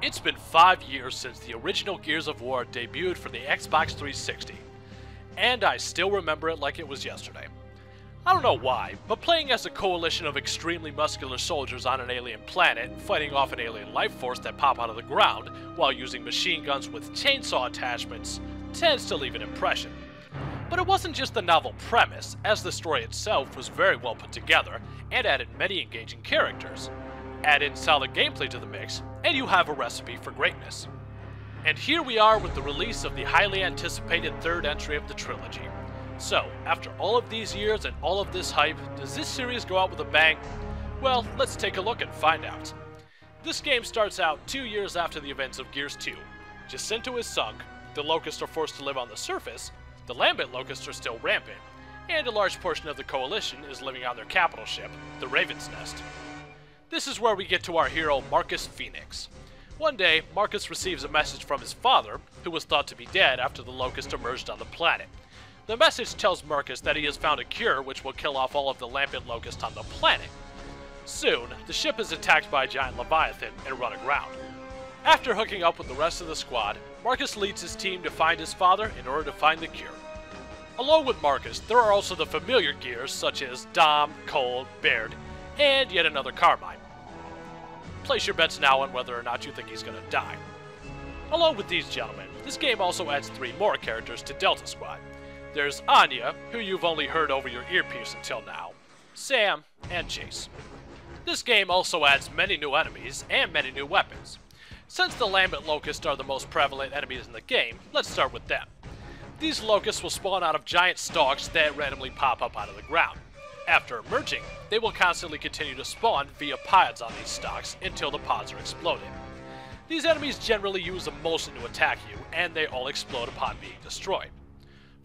It's been 5 years since the original Gears of War debuted for the Xbox 360, and I still remember it like it was yesterday. I don't know why, but playing as a coalition of extremely muscular soldiers on an alien planet, fighting off an alien life force that pop out of the ground, while using machine guns with chainsaw attachments, tends to leave an impression. But it wasn't just the novel premise, as the story itself was very well put together, and added many engaging characters. Add in solid gameplay to the mix, and you have a recipe for greatness. And here we are with the release of the highly anticipated third entry of the trilogy. So, after all of these years and all of this hype, does this series go out with a bang? Well, let's take a look and find out. This game starts out 2 years after the events of Gears 2. Jacinto is sunk, the Locusts are forced to live on the surface, the Lambent Locusts are still rampant, and a large portion of the Coalition is living on their capital ship, the Raven's Nest. This is where we get to our hero, Marcus Phoenix. One day, Marcus receives a message from his father, who was thought to be dead after the Locust emerged on the planet. The message tells Marcus that he has found a cure which will kill off all of the Lambent Locusts on the planet. Soon, the ship is attacked by a giant Leviathan and run aground. After hooking up with the rest of the squad, Marcus leads his team to find his father in order to find the cure. Along with Marcus, there are also the familiar Gears such as Dom, Cole, Baird, and yet another Carmine. Place your bets now on whether or not you think he's going to die. Along with these gentlemen, this game also adds 3 more characters to Delta Squad. There's Anya, who you've only heard over your earpiece until now, Sam, and Chase. This game also adds many new enemies and many new weapons. Since the Lambent Locusts are the most prevalent enemies in the game, let's start with them. These Locusts will spawn out of giant stalks that randomly pop up out of the ground. After emerging, they will constantly continue to spawn via pods on these stalks until the pods are exploded. These enemies generally use emulsion to attack you, and they all explode upon being destroyed.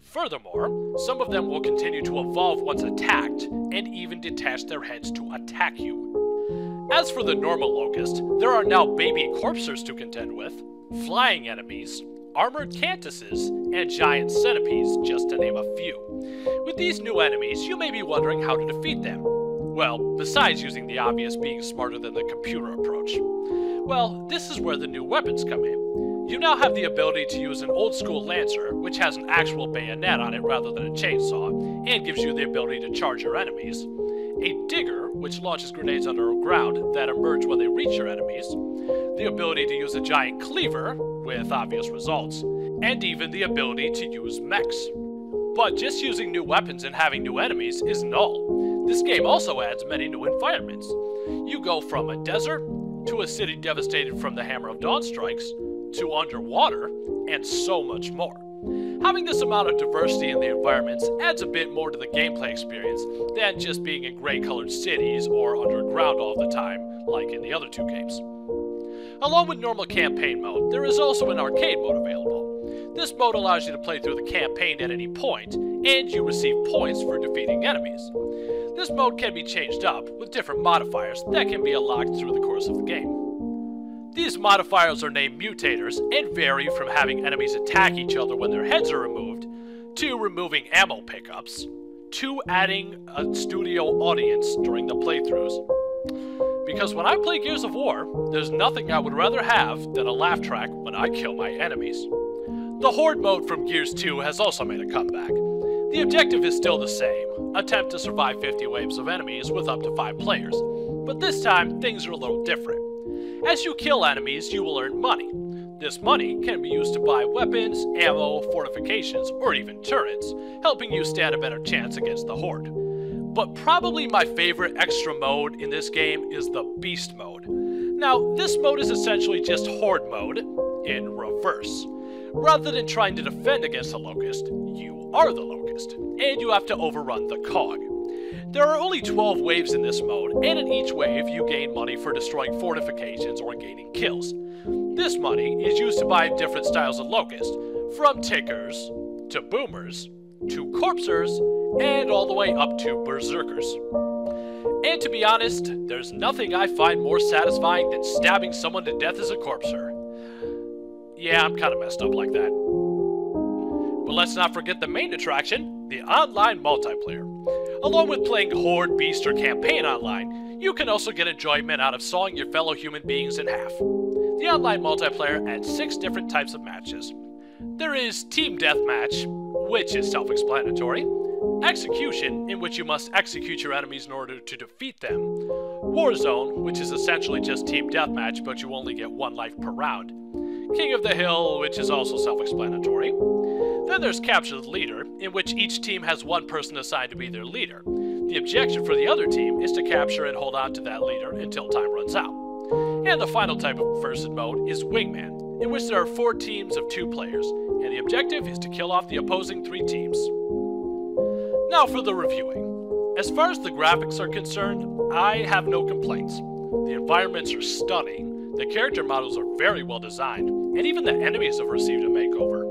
Furthermore, some of them will continue to evolve once attacked, and even detach their heads to attack you. As for the normal Locust, there are now baby corpsers to contend with, flying enemies, armored Cantuses, and giant centipedes, just to name a few. With these new enemies, you may be wondering how to defeat them. Well, besides using the obvious being smarter than the computer approach. Well, this is where the new weapons come in. You now have the ability to use an old school Lancer, which has an actual bayonet on it rather than a chainsaw, and gives you the ability to charge your enemies. A Digger, which launches grenades underground that emerge when they reach your enemies. The ability to use a giant cleaver, with obvious results, and even the ability to use mechs. But just using new weapons and having new enemies isn't all. This game also adds many new environments. You go from a desert, to a city devastated from the Hammer of Dawn strikes, to underwater, and so much more. Having this amount of diversity in the environments adds a bit more to the gameplay experience than just being in gray-colored cities or underground all the time, like in the other 2 games. Along with normal campaign mode, there is also an arcade mode available. This mode allows you to play through the campaign at any point, and you receive points for defeating enemies. This mode can be changed up with different modifiers that can be unlocked through the course of the game. These modifiers are named mutators and vary from having enemies attack each other when their heads are removed, to removing ammo pickups, to adding a studio audience during the playthroughs. Because when I play Gears of War, there's nothing I would rather have than a laugh track when I kill my enemies. The Horde mode from Gears 2 has also made a comeback. The objective is still the same, attempt to survive 50 waves of enemies with up to 5 players, but this time things are a little different. As you kill enemies, you will earn money. This money can be used to buy weapons, ammo, fortifications, or even turrets, helping you stand a better chance against the Horde. But probably my favorite extra mode in this game is the Beast mode. Now, this mode is essentially just Horde mode in reverse. Rather than trying to defend against the Locust, you are the Locust, and you have to overrun the cog. There are only 12 waves in this mode, and in each wave you gain money for destroying fortifications or gaining kills. This money is used to buy different styles of Locust, from Tickers, to Boomers, to Corpsers, and all the way up to Berserkers. And to be honest, there's nothing I find more satisfying than stabbing someone to death as a Corpser. Yeah, I'm kinda messed up like that. But let's not forget the main attraction, the online multiplayer. Along with playing Horde, Beast, or Campaign online, You can also get enjoyment out of sawing your fellow human beings in half. The online multiplayer adds 6 different types of matches. There is Team Deathmatch, which is self-explanatory, Execution, in which you must execute your enemies in order to defeat them, Warzone, which is essentially just Team Deathmatch but you only get 1 life per round, King of the Hill, which is also self-explanatory. Then there's Capture the Leader, in which each team has 1 person assigned to be their leader. The objective for the other team is to capture and hold on to that leader until time runs out. And the final type of versus mode is Wingman, in which there are 4 teams of 2 players, and the objective is to kill off the opposing 3 teams. Now for the reviewing. As far as the graphics are concerned, I have no complaints. The environments are stunning, the character models are very well designed, and even the enemies have received a makeover.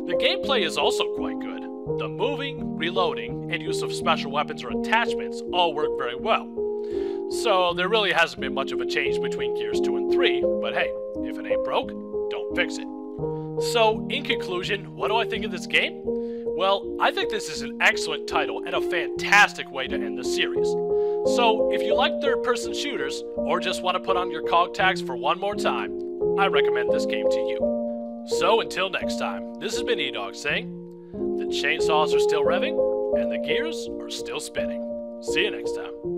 The gameplay is also quite good. The moving, reloading, and use of special weapons or attachments all work very well. So there really hasn't been much of a change between Gears 2 and 3, but hey, if it ain't broke, don't fix it. So, in conclusion, what do I think of this game? Well, I think this is an excellent title and a fantastic way to end the series. So, if you like third-person shooters, or just want to put on your COG tags for one more time, I recommend this game to you. So, until next time, this has been E-Dog saying, the chainsaws are still revving, and the gears are still spinning. See you next time.